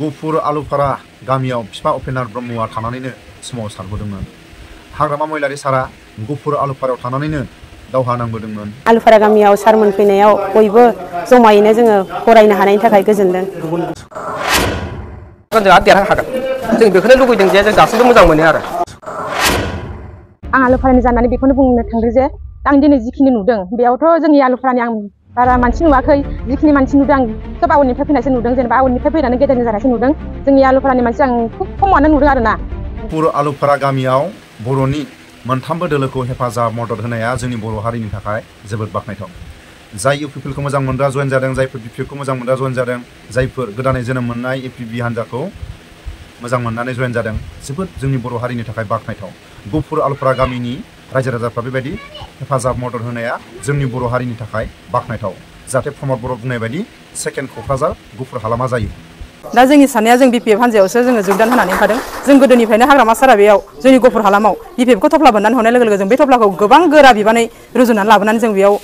गुफुर आलुफारा गामियाव फिफा उपेन्द्र ब्रह्मआ थानानैनो सोमावसारबोदोंमोन। हाग्रामा महिलारि सारा गुफुर आलुफारायाव थानानैनो दावहा नांबोदोंमोन। आलुफारा गामियाव सार मोनफैनायाव बयबो जमायैनो जोङो फरायनो हानायनि थाखाय गोजोनदों। जोंहा देरहानो हागोन जों बेखौनो लुबैदों जे जों दासिमबो मोजां मोनो आरो। आं आलुफारानि जानानै बेखौनो बुंनो थांदों जे आं दिनै जिखिनि नुदों बेयावथ' जोंनि आलुफारानि आं बारा मानसि नुवाखै, जिखिनि मानसि नुदों आं सोब आवनिफ्राय फैनायसो नुदों, जेनेबा आवनिफ्राय फैनानै गेदेरनि जानायसो नुदों। जोंनि आलुफारानि मानसि आं खुब खमानो नुदों आरोना। गुफुर आलुफारा गामियाव बर'नि मोनथामबो दोलोखौ हेफाजाब मदद होनाया जोंनि बर' हारिनि थाखाय जोबोद बाख्नायथाव। जाय UPPLखौ मोजां मोनग्रा जयेन जादों, जायफोर BPFखौ मोजां मोनग्रा जयेन जादों, जायफोर गोदानै जोनोम मोननाय APB हान्जाखौ मोजां मोननानै जयेन जादों, जोबोद जोंनि बर' हारिनि थाखाय बाख्नायथाव। गुफुर आलुफारा गामिनि रायजो राजाफ्रा बेबायदि हेफाजाब मदद होनाया जोंनि बर' हारिनि थाखाय बाख्नायथाव। जाहाथे प्रमद बर' बुंनाय बायदि सेकेन्ड क'क्राझार गुफुर हालामा जायो। दा जोंनि साननाया जों BPF हान्जायावसो जोङो जगदान होनानै ओंखारदों। जों गोदोनिफ्रायनो हाग्रामा सारा बेयाव जोंनि गुफुर हालामाव BPFखौ थफ्ला बोननानै हरनाय लोगो लोगो जों बे थफ्लाखौ गोबां गोरा बिबानै रुजुनानै लाबोनानै जों बेयाव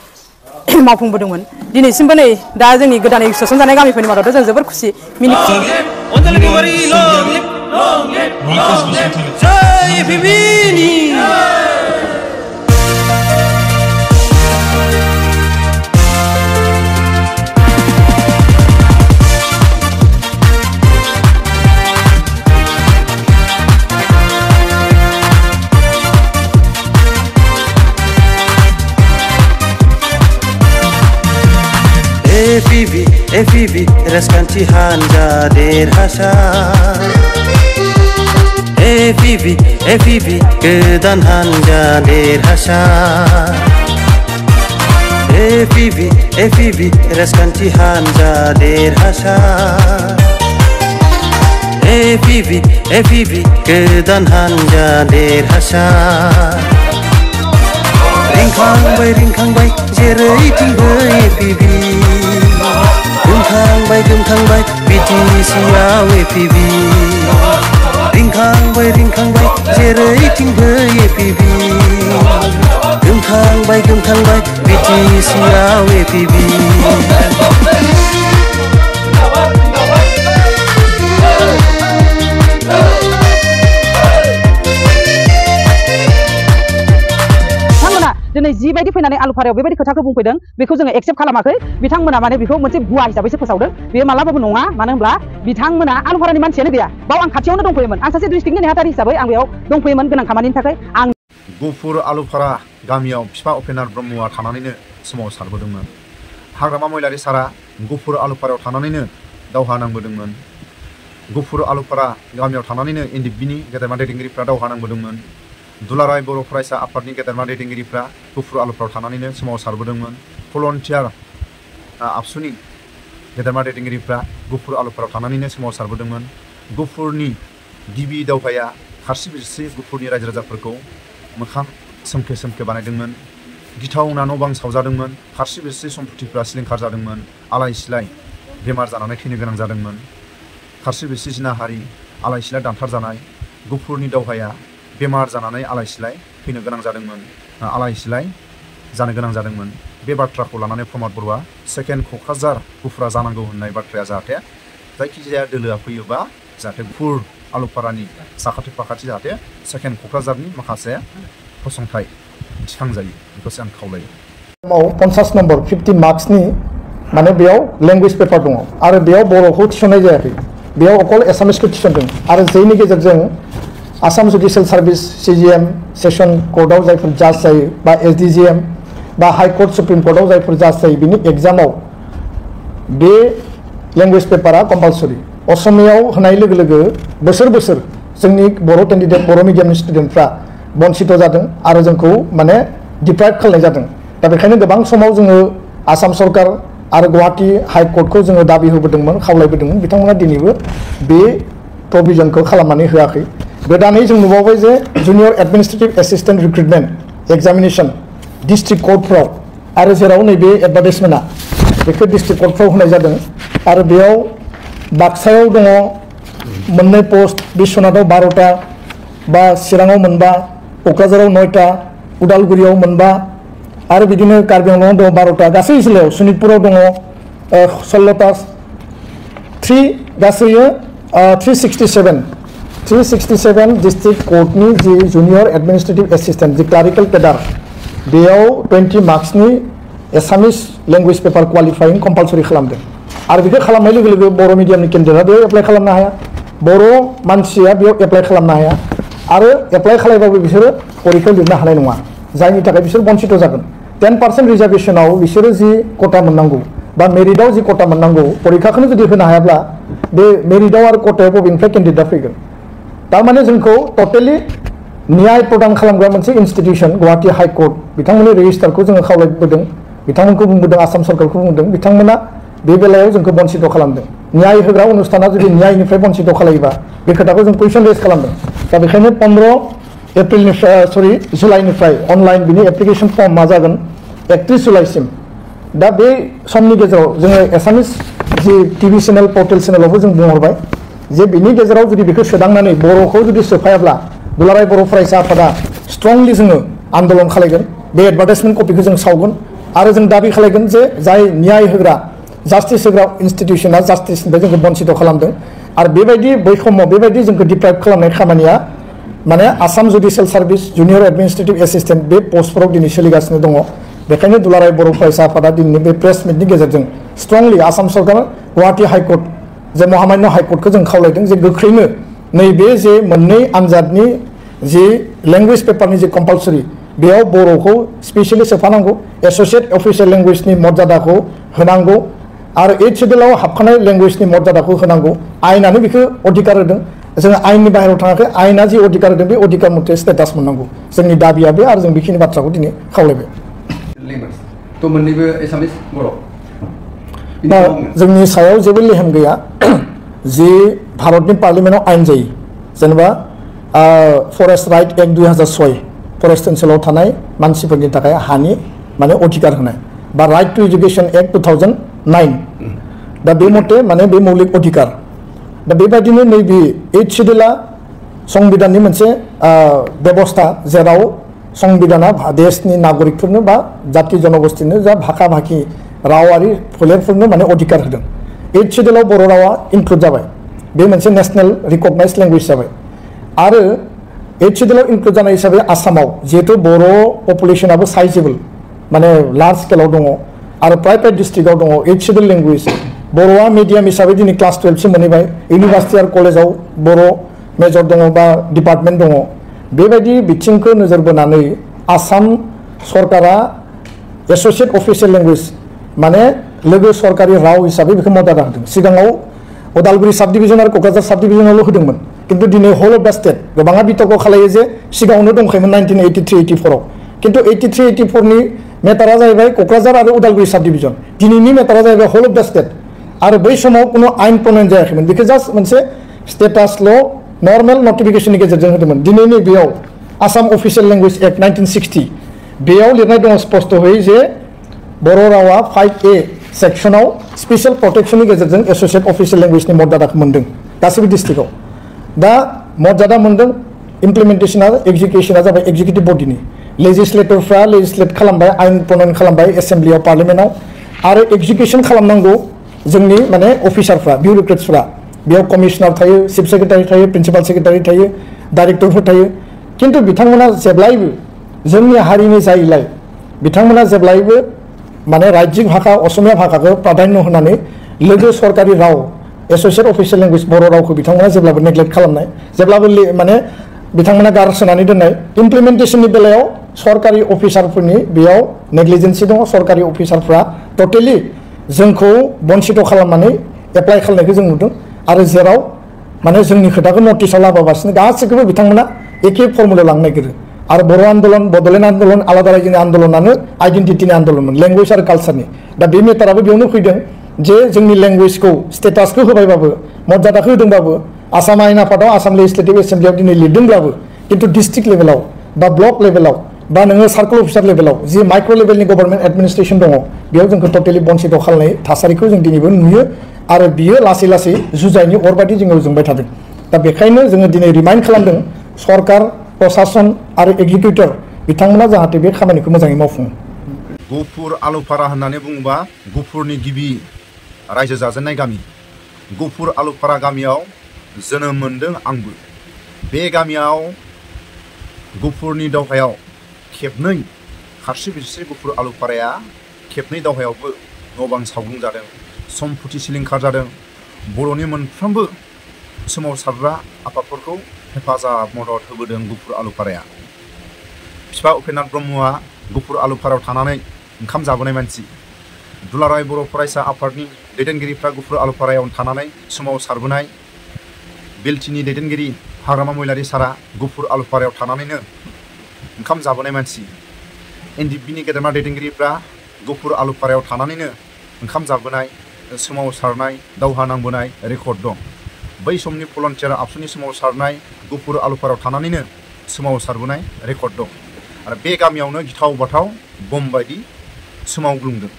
मावफुंबोदोंमोन। दिनैसिमबो नै दा जोंनि गोदानै सोसनजानाय गामिफोरनि मादावथ' जों जोबोर खुसि। APB Raskanti Hanja Derhasar. APB Kedan Hanja Derhasar. APB Raskanti Hanja Derhasar. APB Kedan Hanja Derhasar. Ringkang bay jerai tingbo APB. Gumkang bay BTC yaw APB. Ringkang bay jerai tingbo APB. Gumkang bay BTC yaw APB. दिनै जिबायदि फैनानै आलुफारायाव बेबायदि खोथाखौ बुंफैदों बेखौ जोङो accept खालामाखै। बिथांमोना माने बेखौ मोनसे भुवा हिसाबैसो फोसावदों। बेयो मालाबाबो नङा। मानो होनब्ला बिथांमोना आलुफारानि मानसियानो गैया। बाव आं खाथियावनो दंफैयोमोन। आं सासे डिस्ट्रिक्टनि नेहाथारि हिसाबै आं बेयाव दंफैयोमोन गोनां खामानिनि थाखाय। आं गुफुर आलुफारा गामियाव फिफा उपेन्द्र ब्रह्मआ थानानैनो सोमावसारबोदोंमोन। हाग्रामा महिलारि सारा गुफुर आलुफारायाव थानानैनो दावहा नांबोदोंमोन। गुफुर आलुफारा गामियाव थानानैनो NDBनि गेदेरमा दैदेनगिरिफ्रा दावहा नांबोदोंमोन। दुलाराय बर' फरायसा आफादनि गेदेरमा दैदेनगिरिफ्रा गुफुर आलुफारायाव थानानैनो सोमावसारबोदोंमोन। भलन्टियार आबसुनि गेदेरमा दैदेनगिरिफ्रा गुफुर आलुफारायाव थानानैनो सोमावसारबोदोंमोन। गुफुरनि गिबि दावहाया खारसि बिरसि गुफुरनि रायजो राजाफोरखौ मोखां सोमखे बानायदोंमोन। गिथावना न' बां सावजादोंमोन। खारसि बिरसि सम्पतिफ्रा सिलिंखार जादोंमोन। आलाय सिलाय बेमार जानानै थैनो गोनां जादोंमोन। खारसि बिरसि जिनाहारि आलाय सिलाय दानथार जानाय गुफुरनि दावहाया बेमार जानानै आलाय सिलाय थैनो गोनां जादोंमोन। आलाय सिलाय जानो गोनां जादोंमोन। बे बाथ्राखौ लानानै प्रमद बर'आ सेकेन्ड क'क्राझार गुफुरा जानांगौ होननाय बाथ्राया जाहाथे जायखिजाया दोलोआ फैयोबा जाहाथे गुफुर आलुफारानि साखाथि फाखाथि जाहाथे सेकेन्ड क'क्राझारनि माखासे फसंथाइ थिखांजायो बेखौसो आं खावलायो। 50 नम्बर 50 मार्क्सनि माने बेयाव लेंगुवेज पेपार दङ आरो बेयाव बर'खौ थिसननाय जायाखै। बेयाव अकल एसामिसखौ थिसनदों आरो जायनि गेजेरजों Assam judicial service CGM session कर्टआव जायफोर जाज जायो बा SDGM बा हाई कर्ट सुप्रिम कर्टआव जायफोर जाज जायो बिनि एग्जामाव बे लेंगुवेज पेपारा कम्पालसरि। असमियाव होनाय लोगो लोगो बोसोर जोंनि बर' केन्डिडेट बर' मिडियामनि स्टुडेन्टफ्रा बन्सित जादों आरो जोंखौ माने डिप्राइभ खालामनाय जादों। दा बेखायनो गोबां समाव जोङो आसाम सरकार आरो गुवाहाटी हाई कर्टखौ जोङो दाबि होबोदोंमोन, खावलायबोदोंमोन। बिथांमोना दिनैबो बे प्रभिजनखौ खालामनानै होआखै। गोदानै जों नुबावबाय जे junior administrative assistant recruitment examination district कर्टफ्राव आरो जेराव नैबे एडभार्टाइजमेन्टआ बेखौ डिस्ट्रिक्ट कर्टफ्राव होनाय जादों आरो बेयाव बाक्सायाव दङ मोननै पोस्ट, बिश्वनाथाव 12टा बा चिराङाव मोनबा, क'क्राझाराव 9टा, उदालगुरियाव मोनबा आरो बिदिनो कार्बि आंलंआव दङ 12टा। गासै जिल्लायाव सनितपुराव दङ 16टा। 3 गासैयो 367 डिस्ट्रिक्ट कोर्टनि जि जुनियर एडमिनिस्ट्रेटिव एसिस्टेंट जि क्लारिकल केडार बेयाव 20 मार्क्सनि एसामिस लैंग्वेज पेपर क्वालिफाइं कम्पालसरि खालामदों आरो बेखौ खालामनाय लोगो लोगो बर' मिडियामनि केन्डिडेटआ बेयाव एप्लाइ खालामनो हाया बर' मानसिया बेयाव एप्लाइ खालामनो हाया आरो एप्लाइ खालामबाबो बिसोरो परिखायाव लिरनो हानाय नङा जायनि थाखाय बिसोर बन्चित जागोन 10% रिजार्वेशनाव बिसोरो जि कोटा मोननांगौ बा मेरिटआव जि कोटा मोननांगौ परिखाखौनो जुदि होनो हायाब्ला बे मेरिटआव आरो कोटायाव बबेनिफ्राय केन्डिडेटआ फैगोन तारमाने जोंखौ टटेलि न्याय प्रदान खालामग्रा मोनसे इन्स्टिट्यूशन गुवाहाटी हाइकोर्ट बिथांमोननि रेजिस्टारखौ जोङो खावलायबोदों बिथांमोनखौ बुंबोदों आसाम सरकारखौ बुंदों बिथांमोना बे बेलायाव जोंखौ बन्चित खालामदों न्याय होग्रा अनुष्ठाना जुदि न्यायनिफ्राय बन्चित खालायोबा बे खोथाखौ जों कुइसन रेज खालामदों दा बेखायनो 15 जुलाइनिफ्राय अनलाइन बिनि एप्लिकेशन फर्म मा जागोन 31 जुलाइसिम दा बे समनि गेजेराव जोङो एसामिस जि टिभि चेनेल पर्टेल चेनेलावबो जों बुंहरबाय जे बिनि गेजेराव जुदि बेखौ सोदांनानै बर'खौ जुदि सोफायाब्ला दुलाराय बर' फरायसा आफादा स्ट्रंलि जोङो आन्दोलन खालामगोन बे एडभार्टाइजमेन्ट कपिखौ जों सावगोन आरो जों दाबि खालामगोन जे जाय न्याय होग्रा जास्टिस होग्रा इन्स्टिट्यूशना जास्टिसनिफ्राय जोंखौ बन्चित खालामदों आरो बेबायदि बै समाव बेबायदि जोंखौ डिप्राइभ खालामनाय खामानिया माने Assam judicial service junior administrative assistant बे पस्टफोराव दिनै सोलिगासिनो दङ बेखायनो दुलाराय बर' फरायसा आफादा दिनैनि बे प्रेस मिटनि गेजेरजों स्ट्रंलि आसाम सरकार गुवाहाटी हाइकोर्ट जे महामान्य हाइकोर्टखौ जों खावलायदों जे गोख्रैनो नैबे जे मोननै आनजादनि जि लेंगुवेज पेपारनि जे कम्पालसरि बेयाव बर'खौ स्पेसियलि सोफानांगौ एस'सिएट अफिसियेल लेंगुवेजनि मर्यादाखौ होनांगौ आरो 8 शेड्युलाव हाबखानाय लेंगुवेजनि मर्यादाखौ होनांगौ आयेनानो बेखौ अधिकार होदों जोङो आयेननि बाहेरायाव थाङाखै आयेना जि अधिकार होदों बे अधिकार मथे स्टेटास मोननांगौ जोंनि दाबिया बे आरो जों बेखिनि बाथ्राखौ दिनै खावलायबाय तो मोननैबो एसामिस बर' जोंनि सायाव जेबो लेहेम गैया जि भारतनि पार्लियामेन्टआव आयेन जायो जेनेबा फरेस्ट राइट एक्ट 2006 फरेस्ट ओनसोलाव थानाय मानसिफोरनि थाखाय हानि माने अधिकार होनाय बा राइट टू एजुकेशन एक्ट 2009 दा बे मथे माने बे मौलिक अधिकार दा बेबायदिनो नैबे 8 शेड्युला संबिधाननि मोनसे बेबस्था जेराव संबिधाना देशनि नागरिकफोरनो बा जाति जनगोष्ठीनो जा भाखा भाखि रावारि फोलेरफोरनो माने अधिकार होदों 8 शेड्युलाव बर' रावा इनक्लुड जाबाय बे मोनसे नेशनेल रिकगनाइज लैंग्वेज जाबाय आरो 8 शेड्युलाव इनक्लुड जानाय हिसाबै आसामाव जिहेतु बर' पपुलेशनाबो साइजेबल माने लार्ज स्केलाव दङ आरो प्राइभेट डिस्ट्रिक्टआव दङ 8 शेड्युल लैंग्वेज बर'आ मिडियाम हिसाबै दिनै क्लास 12 सिम मोनहैबाय इउनिभार्सिटि आरो कलेजाव बर' मेजर दङ बा डिपार्टमेन्ट दङ बेबायदि बिथिंखौ नोजोर बोनानै आसाम सरकारा एस'सिएट अफिसियेल लैंग्वेज माने लोगो सरकारि राव हिसाबै बेखौ मर्यादा होदों सिगाङाव उदालगुरि साब डिभिजन आरो क'क्राझार साब डिभिजनावल' होदोंमोन किन्तु दिनै हल अफ दा स्टेट गोबाङा बितर्क खालायो जे सिगाङावनो दंखायोमोन 1983-84 किन्तु 83-84नि मेटारा जाहैबाय क'क्राझार आरो उदालगुरि साब डिभिजन दिनैनि मेटारा जाहैबाय हल अफ दा स्टेट आरो बै समाव कुनु आयेन प्रनयन जायाखैमोन बेखौ जास्ट मोनसे स्टेटासल' नर्मेल नटिफिकेशननि गेजेरजों होदोंमोन दिनैनि बेयाव आसाम अफिसियेल लैंग्वेज एक्ट 1960 बेयाव लिरनाय दङ स्पष्टयै जे बर' रावा 5A सेक्शनाव स्पेशल प्रटेक्शननि गेजेरजों एस'सिएट अफिसियेल लैंग्वेजनि मर्यादाखौ मोनदों गासैबो डिस्ट्रिक्टआव दा मर्यादा मोनदों इमप्लिमेन्टेशना एक्जिकिउशना जाबाय एक्जिकिउटिभ बडिनि लेजिस्लेटरफ्रा लेजिस्लेट खालामबाय आयेन प्रनयन खालामबाय एसेम्ब्लियाव पार्लियामेन्टआव आरो एक्जिकिउशन खालामनांगौ जोंनि माने अफिसारफ्रा बिउरोक्रेट्सफ्रा बेयाव कमिशनार थायो चिफ सेक्रेटारि थायो प्रिन्सिपाल सेक्रेटारि थायो डाइरेक्टरफोर थायो किन्तु बिथांमोना जेब्लायबो जोंनि हारिनि जायैलाय बिथांमोना जेब्लायबो माने राज्यिक भाषा असमिया भाषाखौ प्राधान्य होनानै लोगो सरकारि राव एस'सिएट अफिसियेल लैंग्वेज बर' रावखौ बिथांमोना जेब्लाबो नेग्लेक्ट खालामनाय जेब्लाबो माने बिथांमोना गारसोनानै दोननाय इमप्लिमेन्टेशननि बेलायाव सरकारि अफिसारफोरनि बेयाव नेग्लिजेन्सि दङ सरकारि अफिसारफ्रा टटेलि जोंखौ बन्चित खालामनानै एप्लाइ खालामनायखौ जों नुदों आरो जेराव माने जोंनि खोथाखौ नटिसाव लाबोगासिनो गासैखौबो बिथांमोना एखे फर्मुलायाव लांनो नागिरो आरो बर' आन्दलन बड'लेण्ड आन्दलन आलादा रायजोनि आन्दलनानो आइडेन्टिटिनि आन्दलनमोन लेंगुवेज आरो कालचारनि दा बे मेटाराबो बेयावनो फैदों जे जोंनि लेंगुवेजखौ स्टेटासखौ होबायबाबो मर्यादाखौ होदोंबाबो आसाम आयेन आफादाव आसाम लेजिस्लेटिभ एसेम्ब्लियाव दिनै लिरदोंब्लाबो किन्तु डिस्ट्रिक्ट लेभेलाव बा ब्लक लेभेलाव बा नोङो सार्कल अफिसार लेभेलाव जि माइक्र' लेभेलनि गभर्नमेन्ट एडमिनिस्ट्रेसन दङ बेयाव जोंखौ टटेलि बन्चित खालामनाय थासारिखौ जों दिनैबो नुयो आरो बियो लासै लासै जुजाइनि अरबादि जोङो जोंबाय थादों दा बेखायनो जोङो दिनै रिमाइन्ड खालामदों सरकार प्रशासन आरो एग्जिकिउटिभ बिथांमोना जाहाथे बे खामानिखौ मोजाङै मावफुङो गुफुर आलुफारा होननानै बुङोबा गुफुरनि गिबि रायजो जाजेननाय गामि गुफुर आलुफारा गामियाव जोनोम मोनदों आंबो। बे गामियाव गुफुरनि दावहायाव खेबनै खारसि बिरसि गुफुर आलुफाराया खेबनै दावहायावबो न' बां सावग्लुंजादों, सम्पति सिलिंखार जादों। बर'नि मोनफ्रोमबो सोमावसारग्रा आफादफोरखौ हेफाजाब मदद होबोदों गुफुर आलुफाराया। बिफा उपेन्द्र ब्रह्मआ गुफुर आलुफारायाव थानानै ओंखाम जाबोनाय मानसि। दुलाराय बर' फरायसा आफादनि दैदेनगिरिफ्रा गुफुर आलुफारायाव थानानै सोमावसारबोनाय। बेलटिनि दैदेनगिरि हाग्रामा महिलारि सारा गुफुर आलुफारायाव थानानैनो ओंखाम जाबोनाय मानसि। एनडिपिनि गेदेमा दैदेनगिरिफ्रा गुफुर आलुफारायाव थानानैनो ओंखाम जाबोनाय, सोमावसारनाय, दावहा नांबोनाय रेकर्ड दं। बै समनि भलन्टियार आबसुनि सोमावसारनाय गुफुर आलुफारायाव थानानैनो सोमावसारबोनाय रेकर्ड दं। आरो बे गामियावनो गिथाव बाथाव बम बायदि सोमावग्लुंदों।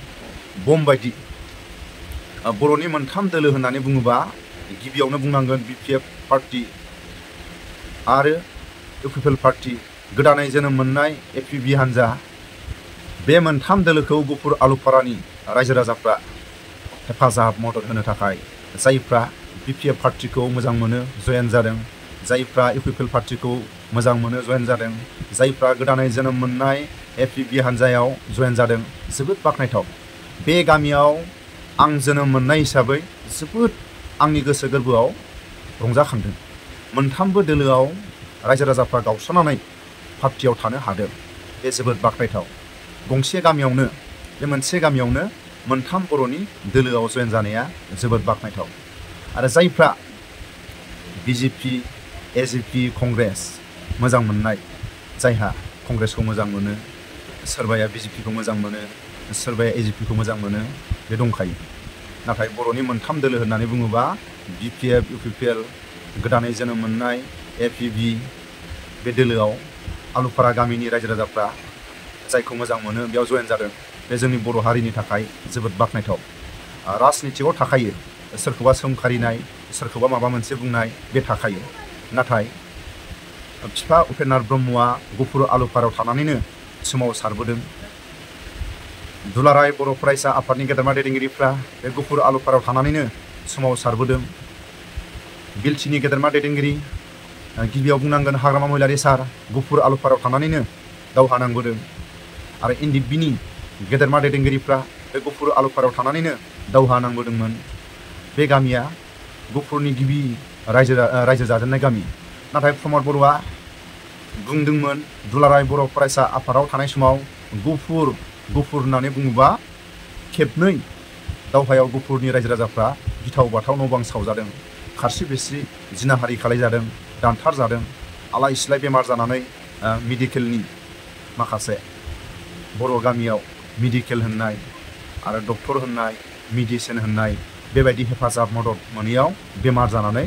बम बायदि बर'नि मोनथाम दोलो होननानै बुङोबा गिबियावनो बुंनांगोन BPF पार्टी आरो UPPL पार्टी, गोदानै जोनोम मोननाय APB हान्जा। बे मोनथाम दोलोखौ गुफुर आलुफारानि रायजो राजाफ्रा हेफाजाब मदद होनो थाखाय जायफ्रा BPF पार्टीखौ मोजां मोनो जयेन जादों, जायफ्रा UPPL पार्टीखौ मोजां मोनो जयेन जादों, जायफ्रा गोदानै जोनोम मोननाय APB हान्जायाव जयेन जादों। जोबोद बाख्नायथाव। बे गामियाव आं जोनोम मोननाय हिसाबै जोबोद आंनि गोसो गोरबोआव रंजाखांदों। मोनथामबो दोलोआव रायजो राजाफ्रा गावस्रानानै पार्टियाव थानो हादों। बे जोबोद बाख्नायथाव। गंसे गामियावनो, बे मोनसे गामियावनो मोनथाम बर'नि दोलोआव जयेन जानाया जोबोद बाख्नायथाव। आरो जायफ्रा BJP, AJP, कंग्रेस मोजां मोननाय, जायहा कंग्रेसखौ मोजां मोनो, सोरबाया BJPखौ मोजां मोनो, सोरबाया AJPखौ मोजां मोनो, बे दंखायो। नाथाय बर'नि मोनथाम दोलो होननानै बुङोबा BPF, UPPL, गोदानै जोनोम मोननाय APB, बे दोलोआव आलुफारा गामिनि रायजो राजाफ्रा जायखौ मोजां मोनो बेयाव जयेन जादों। बे जोंनि बर' हारिनि थाखाय जोबोद बाख्नायथाव। राजनितिकआव थाखायो, सोरखौबा सोंखारिनाय, सोरखौबा माबा मोनसे बुंनाय, बे थाखायो। नाथाय बिफा उपेन्द्र ब्रह्मआ गुफुर आलुफारायाव थानानैनो सोमावसारबोदों। दुलाराय बर' फरायसा आफादनि गेदेमा दैदेनगिरिफ्रा बे गुफुर आलुफारायाव थानानैनो सोमावसारबोदों। बेलटिनि गेदेमा दैदेनगिरि गिबियाव बुंनांगोन हाग्रामा महिलारि सार गुफुर आलुफारायाव थानानैनो दावहा नांबोदों। आरो एनडिपिनि गेदेमा दैदेनगिरिफ्रा बे गुफुर आलुफारायाव थानानैनो दावहा नांबोदोंमोन। बे गामिया गुफुरनि गिबि रायजो जाजेननाय गामि। नाथाय प्रमद बर'आ बुंदोंमोन दुलाराय बर' फरायसा आफादाव थानाय समाव गुफुर होननानै बुङोबा खेबनै दावहायाव गुफुरनि रायजो राजाफ्रा गिथाव बाथाव न' बां सावजादों, खारसि बिरसि जिनाहारि खालायजादों, दानथार जादों, आलाय सिलाय बेमार जानानै मेडिकेलनि माखासे बर' गामियाव मेडिकेल होननाय आरो डक्टर होननाय, मेडिसिन होननाय बेबायदि हेफाजाब मदद मोनैयाव बेमार जानानै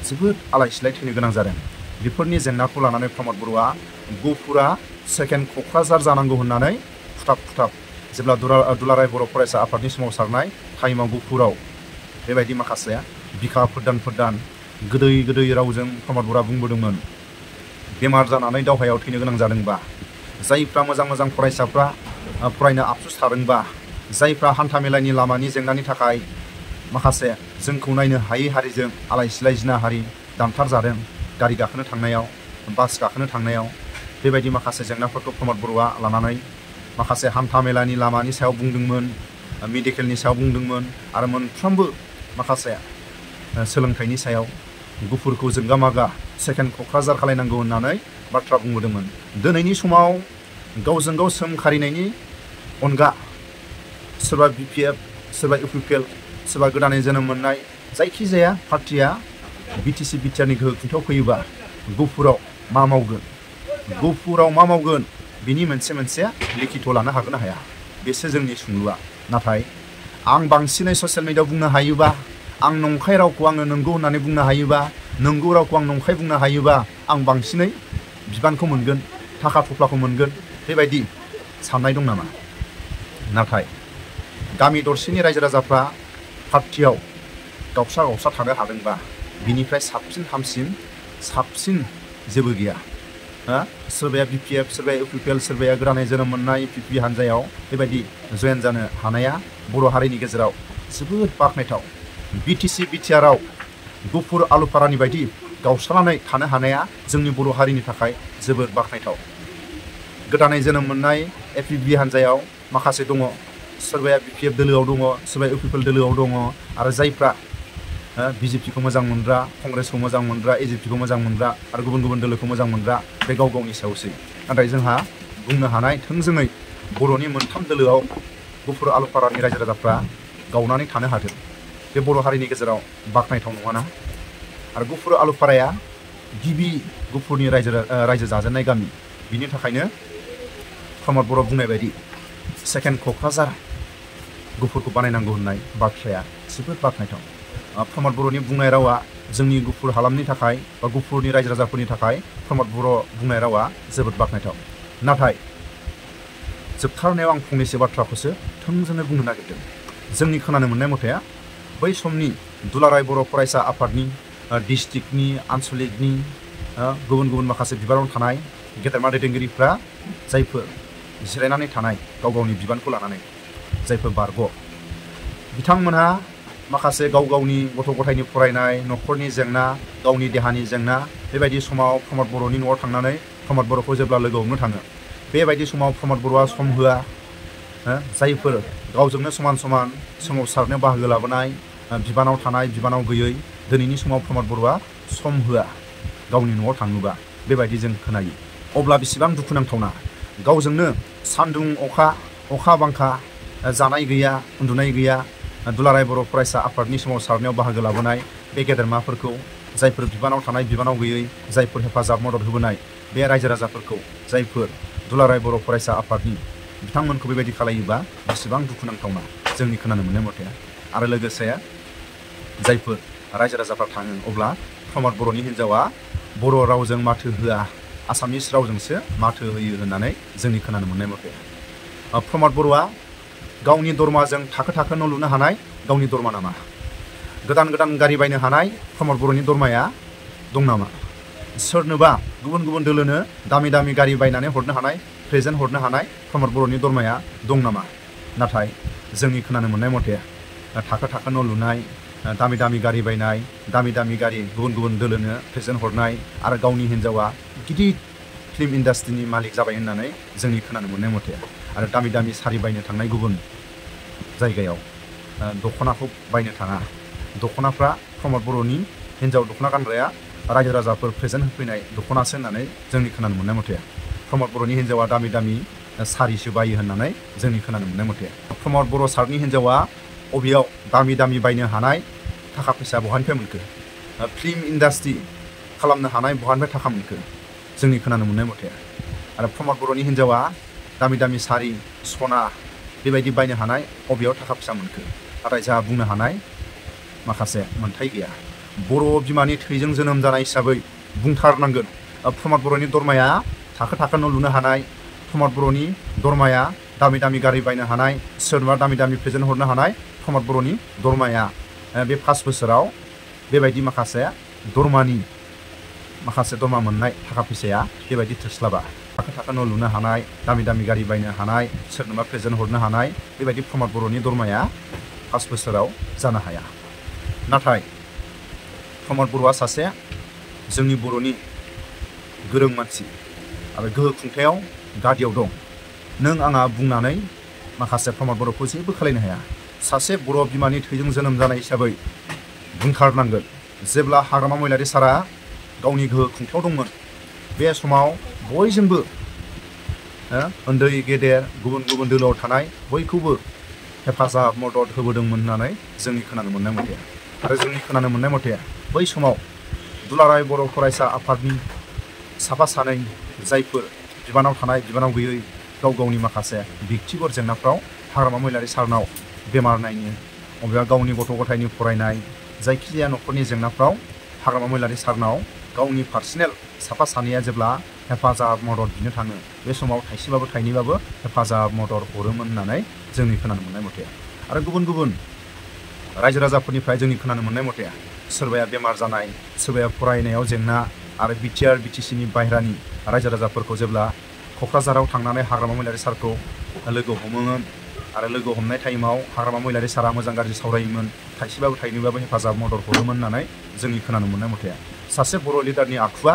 जोबोद आलाय सिलाय थैनो गोनां जादों। बेफोरनि जेंनाखौ लानानै प्रमद बर'आ गुफुरा सेकेन्ड क'क्राझार जानांगौ होननानै खुथाब जेब्ला दुलाराय बर' फरायसा आफादनि सोमावसारनाय टाइमाव गुफुराव बेबायदि माखासे बिखा फोरदान गोदै रावजों प्रमद बर'आ बुंबोदोंमोन। बेमार जानानै दावहायाव थैनो गोनां जादोंबा, जायफ्रा मोजां फरायसाफ्रा फरायनो आफसुस थादोंबा, जायफ्रा हान्थामेलानि लामानि जेंनानि थाखाय माखासे जोंखौ नायनो हायै हारिजों आलाय सिलाय जिनाहारि दानथार जादों, गारि गाखोनो थांनायाव, बास गाखोनो थांनायाव, बेबायदि माखासे जेंनाफोरखौ प्रमद बर'आ लानानै माखासे हान्थामेलानि लामानि सायाव बुंदोंमोन, मेडिकेलनि सायाव बुंदोंमोन आरो मोनफ्रोमबो माखासे सोलोंथाइनि सायाव गुफुरखौ जोंगा मागा सेकेन्ड क'क्राझार खालायनांगौ होननानै बाथ्रा बुंबोदोंमोन। दिनैनि समाव गावजों गाव सोंखारिनायनि अनगा सोरबा BPF, सोरबा UPPL, सोरबा गोदानै जोनोम मोननाय जायखिजाया पार्टिया BTC बिटिआरनि गोहो खुंथायाव फैयोबा गुफुराव मा मावगोन बिनि मोनसे लिखित लानो हागोन ना हाया, बेसो जोंनि सोंलुआ। नाथाय आं बांसिनै ससियेल मिडियायाव बुंनो हायोबा, आं नंखाय रावखौ आङो नंगौ होननानै बुंनो हायोबा, नंगौ रावखौ आं नंखाय बुंनो हायोबा आं बांसिनै बिबानखौ मोनगोन, थाखा थफ्लाखौ मोनगोन, बेबायदि साननाय दं नामा? नाथाय गामि दरसेनि रायजो राजाफ्रा पार्टियाव गावस्रा थानो हादोंबा बिनिफ्राय साबसिन हामसिन जेबो गैया। सोरबाया BPF, सोरबाया UPPL, सोरबाया गोदानै जोनोम मोननाय APB हान्जायाव बेबायदि जयेन जानो हानाया बर' हारिनि गेजेराव जोबोद बाख्नायथाव। BTC बिटिआराव गुफुर आलुफारानि बायदि गावस्रानानै थानो हानाया जोंनि बर' हारिनि थाखाय जोबोद बाख्नायथाव। गोदानै जोनोम मोननाय APB हान्जायाव माखासे दङ, सोरबाया BPF दोलोआव दङ, सोरबाया UPPL दोलोआव दङ, आरो जायफ्रा BJPखौ मोजां मोनग्रा, कंग्रेसखौ मोजां मोनग्रा, AJPखौ मोजां मोनग्रा आरो गुबुन गुबुन दोलोखौ मोजां मोनग्रा, बे गाव गावनि सायावसै। नाथाय जोंहा बुंनो हानाय थोंजोङै बर'नि मोनथाम दोलोआव गुफुर आलुफारानि रायजो राजाफ्रा गावनानै थानो हादों। बे बर' हारिनि गेजेराव बाख्नायथाव नङाना? आरो गुफुर आलुफाराया गिबि गुफुरनि रायजो जाजेननाय गामि। बिनि थाखायनो प्रमद बर' बुंनाय बायदि सेकेन्ड क'क्राझार गुफुरखौ बानायनांगौ होननाय बाथ्राया जोबोद बाख्नायथाव। प्रमद बर'नि बुंनाय रावा जोंनि गुफुर हालामनि थाखाय बा गुफुरनि रायजो राजाफोरनि थाखाय प्रमद बर' बुंनाय रावा जोबोद बाख्नायथाव। नाथाय जोबथारनायाव आं फंनैसो बाथ्राखौसो थोंजोङै बुंनो नागिरदों। जोंनि खोनानो मोननाय मथे बै समनि दुलाराय बर' फरायसा आफादनि डिस्ट्रिक्टनि, आनसलिकनि गुबुन गुबुन माखासे बिबानाव थानाय गेदेरमा दैदेनगिरिफ्रा जायफोर जिरायनानै थानाय गाव गावनि बिबानखौ लानानै जायफोर बारग' बिथांमोनहा माखासे गाव गावनि गथ' गथायनि फरायनाय, न'खरनि जेंना, गावनि देहानि जेंना, बेबायदि समाव प्रमद बर'नि न'आव थांनानै प्रमद बर'खौ जेब्ला लोगो हमनो थाङो, बेबायदि समाव प्रमद बर'आ सम होआ। जायफोर गावजोंनो समान समान सोमावसारनायाव बाहागो लाबोनाय, बिबानाव थानाय, बिबानाव गैयै, दिनैनि समाव प्रमद बर'आ सम होआ गावनि न'आव थाङोबा, बेबायदि जों खोनायो। अब्ला बेसेबां दुखुनांथावना, गावजोंनो सान्दुं अखा बांखा, जानाय गैया, उन्दुनाय गैया, दुलाराय बर' फरायसा आफादनि सोमावसारनायाव बाहागो लाबोनाय बे गेदेरमाफोरखौ, जायफोर बिबानाव थानाय, बिबानाव गैयै, जायफोर हेफाजाब मदद होबोनाय बे रायजो राजाफोरखौ, जायफोर दुलाराय बर' फरायसा आफादनि बिथांमोनखौ बेबायदि खालायोबा बेसेबां दुखुनांथावना जोंनि खोनानो मोननाय मथे। आरो लोगोसे जायफोर रायजो राजाफ्रा थाङो, अब्ला प्रमद बर'नि हिन्जावा बर' रावजों माथो होआ, आसामिस रावजोंसो माथो होयो होननानै जोंनि खोनानो मोननाय मथे। प्रमद बर'आ गावनि दरमाजों थाखो थाखो न' लुनो हानाय गावनि दरमा नामा? गोदान गोदान गारि बायनो हानाय प्रमद बर'नि दरमाया दं नामा? सोरनोबा गुबुन गुबुन दोलोनो दामि दामि गारि बायनानै हरनो हानाय, प्रेजेन्ट हरनो हानाय प्रमद बर'नि दरमाया दं नामा? नाथाय जोंनि खोनानो मोननाय मथे थाखो थाखो न' लुनाय, दामि दामि गारि बायनाय, दामि दामि गारि गुबुन गुबुन दोलोनो प्रेजेन्ट हरनाय, आरो गावनि हिन्जावा गिदिर फिल्म इन्डास्ट्रिनि मालिक जाबाय होननानै जोंनि खोनानो मोननाय मथे। आरो दामि दामि सारि बायनो थांनाय गुबुन जायगायाव दख'नाखौ बायनो थाङा। दख'नाफ्रा प्रमद बर'नि हिन्जाव दख'ना गानग्राया रायजो राजाफोर प्रेजेन्ट होफैनाय दख'नासो होननानै जोंनि खोनानो मोननाय मथे। प्रमद बर'नि हिन्जावा दामि दामि सारिसो बायो होननानै जोंनि खोनानो मोननाय मथे। प्रमद बर' सारनि हिन्जावा बबेयाव दामि दामि बायनो हानाय थाखा फैसा बहानिफ्राय मोनखो? फिल्म इन्डास्ट्रि खालामनो हानाय बहानिफ्राय थाखा मोनखो? जोंनि खोनानो मोननाय मथे। आरो प्रमद बर'नि हिन्जावा दामि दामि सारि, सना बेबायदि बायनो हानाय बबेयाव थाखा फैसा मोनखो? नाथाय जोंहा बुंनो हानाय माखासे मोन्थाय गैया। बर' बिमानि थैजों जोनोम जानाय हिसाबै बुंथारनांगोन, प्रमद बर'नि दरमाया थाखो थाखो न' लुनो हानाय, प्रमद बर'नि दरमाया दामि दामि गारि बायनो हानाय, सोरबा दामि दामि प्रेजेन्ट हरनो हानाय प्रमद बर'नि दरमाया बे 5 बोसोराव बेबायदि माखासे दरमा मोननाय थाखा फैसाया बेबायदि थोस्लाबा। थाखो थाखो न' लुनो हानाय, दामि दामि गारि बायनो हानाय, सोरनोबा प्रेजेन्ट हरनो हानाय, बेबायदि प्रमद बर'नि दरमाया 5 बोसोराव जानो हाया। नाथाय प्रमद बर'आ सासे जोंनि बर'नि गोरों मानसि आरो गोहो खुंथायाव गादियाव दं। नों आंहा बुंनानै माखासे प्रमद बर'खौ जेबो खालायनो हाया। सासे बर' बिमानि थैजों जोनोम जानाय हिसाबै बुंथारनांगोन, जेब्ला हाग्रामा महिलारि सारा गावनि गोहो खुंथायाव दंमोन, बे समाव बयजोंबो उन्दै गेदेर गुबुन गुबुन दोलोआव थानाय बयखौबो हेफाजाब मदद होबोदोंमोन होननानै जोंनि खोनानो मोननाय मथे। आरो जोंनि खोनानो मोननाय मथे बै समाव दुलाराय बर' फरायसा आफादनि साफा सानै जायफोर बिबानाव थानाय, बिबानाव गैयै, गाव गावनि माखासे बिगथिगर जेंनाफ्राव हाग्रामा महिलारि सारनाव बेमार नायनो, अबेबा गावनि गथ' गथायनि फरायनाय, जायखिजाया न'खरनि जेंनाफ्राव हाग्रामा महिलारि सारनाव गावनि पार्सनेल साफा सानैया जेब्ला हेफाजाब मदद बिनो थाङो, बे समाव थाइसेबाबो थाइनैबाबो हेफाजाब मदद हरोमोन होननानै जोंनि खोनानो मोननाय मथे। आरो गुबुन गुबुन रायजो राजाफोरनिफ्राय जोंनि खोनानो मोननाय मथे सोरबाया बेमार जानाय, सोरबाया फरायनायाव जेंना, आरो बिटिआर बिटिसिनि बाहेरानि रायजो राजाफोरखौ जेब्ला क'क्राझाराव थांनानै हाग्रामा महिलारि सारखौ लोगो हमोमोन आरो लोगो हमनाय टाइमाव हाग्रामा महिलारि सारा मोजां गाज्रि सावरायोमोन, थाइसेबाबो थाइनैबाबो हेफाजाब मदद हरोमोन होननानै जोंनि खोनानो मोननाय मथे सासे बर' लिडारनि आखुआ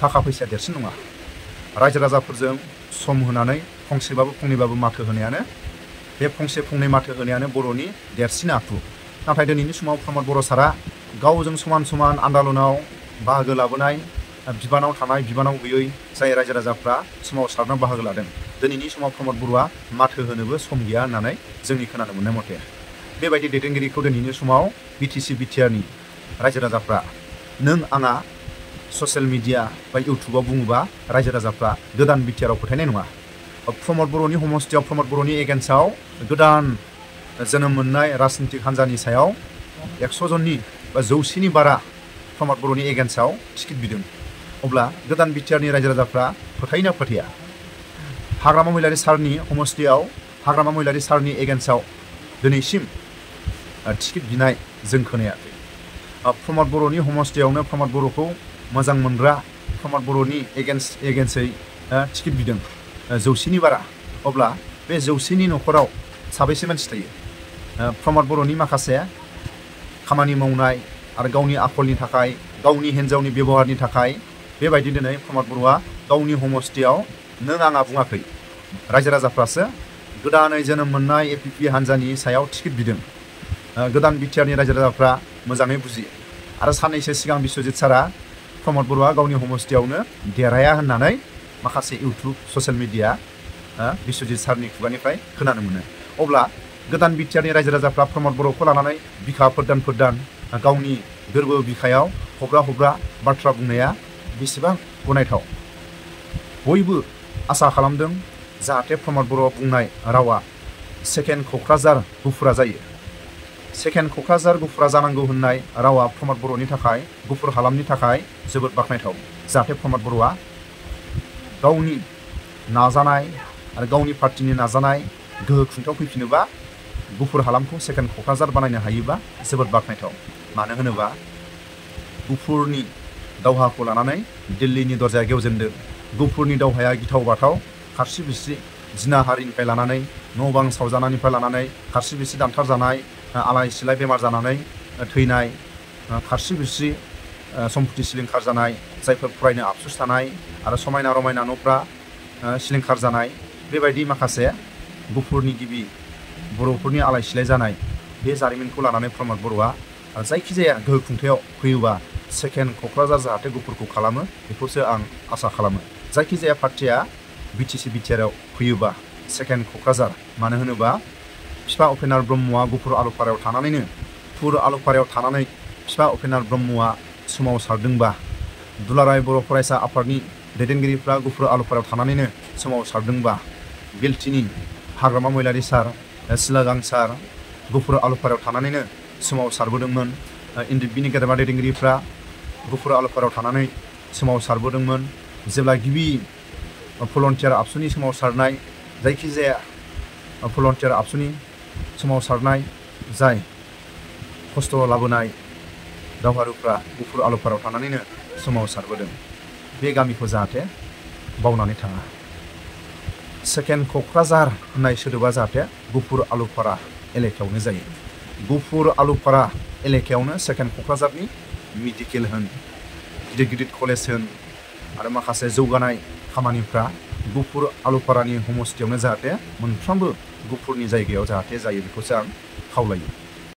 थाखा फैसा देरसिन नङा। रायजो राजाफोरजों सम होनानै फंसेबाबो फंनैबाबो माथो होनायानो, बे फंसे फंनै माथो होनायानो बर'नि देरसिन आखु। नाथाय दिनैनि समाव प्रमद बर' सारा गावजों समान समान आन्दालनाव बाहागो लाबोनाय, बिबानाव थानाय बिबानाव गैयै जाय रायजो राजाफ्रा सोमावसारनायाव बाहागो लादों, दिनैनि समाव प्रमद बर'आ माथो होनोबो सम गैया होननानै जोंनि खोनानो मोननाय मथे। बेबायदि दैदेनगिरिखौ दिनैनि समाव बिटिसि बिटिआरनि रायजो राजाफ्रा नों आंहा ससियेल मिडिया बा इउटुबाव बुङोबा रायजो राजाफ्रा गोदान बिटिआरआव फोथायनाय नङा। प्रमद बर'नि हमस्टियाव प्रमद बर'नि एगेन्स्टआव गोदान जोनोम मोननाय राजनितिक हान्जानि सायाव 100 जननि बा 100नि बारा प्रमद बर'नि एगेन्स्टआव टिकेट बिदों। अब्ला गोदान बिटिआरनि रायजो राजाफ्रा फोथायोना फोथाया? हाग्रामा महिलारि सारनि हमस्टियाव हाग्रामा महिलारि सारनि एगेन्स्टआव दिनैसिम टिकेट बिनाय जों खोनायाखै। प्रमद बर'नि हमस्टियावनो प्रमद बर'खौ मोजां मोनग्रा प्रमद बर'नि एगेन्स्टै टिकेट बिदों 100नि बारा। अब्ला बे 100नि न'खराव साबैसे मानसि थायो? प्रमद बर'नि माखासे खामानि मावनाय आरो गावनि आखलनि थाखाय, गावनि हिन्जावनि बेबहारनि थाखाय बेबायदि दिनै प्रमद बर'आ गावनि हमस्टियाव नों आंहा बुङाखै, रायजो राजाफ्रासो गोदानै जोनोम मोननाय APB हान्जानि सायाव टिकेट बिदों। गोदान बिटिआरनि रायजो राजाफ्रा मोजाङै बुजियो। आरो साननैसो सिगां बिश्वजित सारा प्रमद बर'आ गावनि हमस्टियावनो देरहाया होननानै माखासे इउटुब ससियेल मिडिया बिश्वजित सारनि खुगानिफ्राय खोनानो मोनो। अब्ला गोदान बिटिआरनि रायजो राजाफ्रा प्रमद बर'खौ लानानै बिखा फोरदान गावनि गोरबो बिखायाव हब्रा बाथ्रा बुंनाया बेसेबां गनायथाव। बयबो आसा खालामदों जाहाथे प्रमद बर' बुंनाय रावा सेकेन्ड क'क्राझार गुफुरा जायो। सेकेन्ड क'क्राझार गुफुरा जानांगौ होननाय रावा प्रमद बर'नि थाखाय, गुफुर हालामनि थाखाय जोबोद बाख्नायथाव। जाहाथे प्रमद बर'आ गावनि नाजानाय आरो गावनि पार्टिनि नाजानाय गोहो खुंथायाव फैफिनोबा गुफुर हालामखौ सेकेन्ड क'क्राझार बानायनो हायोबा जोबोद बाख्नायथाव। मानो होनोबा गुफुरनि दावहाखौ लानानै दिल्लीनि दरजाया गेवजेनदों। गुफुरनि दावहाया गिथाव बाथाव, खारसि बिसि जिनाहारिनिफ्राय लानानै न' बां सावजानायनिफ्राय लानानै खारसि बिसि दानथारजानाय, आलाय सिलाय बेमार जानानै थैनाय, खारसि बिसि सम्पति सिलिंखार जानाय, जायफोर फरायनो आबसुस थानाय आरो समायना रमायना न'फ्रा सिलिंखार जानाय, बेबायदि माखासे गुफुरनि गिबि बर'फोरनि आलाय सिलाय जानाय बे जारिमिनखौ लानानै प्रमद बर'आ जायखिजाया गोहो खुंथायाव फैयोबा सेकेन्ड क'क्राझार जाहाथे गुफुरखौ खालामो बेखौसो आं आसा खालामो। जायखिजाया पार्टिया बिटिसि बिटिआरआव फैयोबा सेकेन्ड क'क्राझार, मानो होनोबा बिफा उपेन्द्र ब्रह्मआ गुफुर आलुफारायाव थानानैनो बिफा उपेन्द्र ब्रह्मआ सोमावसारदोंबा, दुलाराय बर' फरायसा आफादनि दैदेनगिरिफ्रा गुफुर आलुफारायाव थानानैनो सोमावसारदोंबा, बेलटिनि हाग्रामा महिलारि सार, सिलागां सार गुफुर आलुफारायाव थानानैनो सोमावसारबोदोंमोन। बिनि गेदेमा दैदेनगिरिफ्रा गुफुर आलुफारायाव थानानै सोमावसारबोदोंमोन। जेब्ला गिबि भलन्टियार आबसुनि सोमावसारनाय, जायखिजाया भलन्टियार आबसुनि सोमावसारनाय जाय खस्थ' लाबोनाय दावहारुफ्रा गुफुर आलुफारायाव थानानैनो सोमावसारबोदों। बे गामिखौ जाहाथे बावनानै थाङा। सेकेन्ड क'क्राझार होननाय सोदोबा जाहाथे गुफुर आलुफारा एलेकायावनो जायो। गुफुर आलुफारा एलेकायावनो सेकेन्ड क'क्राझारनि मेडिकेल होन, गिदिर गिदिर कलेज होन आरो माखासे जौगानाय खामानिफ्रा गुफुर आलुफारानि हमस्टियावनो जाहाथे मोनफ्रोमबो गुफुरनि जायगायाव जाहाथे जायो बेखौसो आं खावलायो।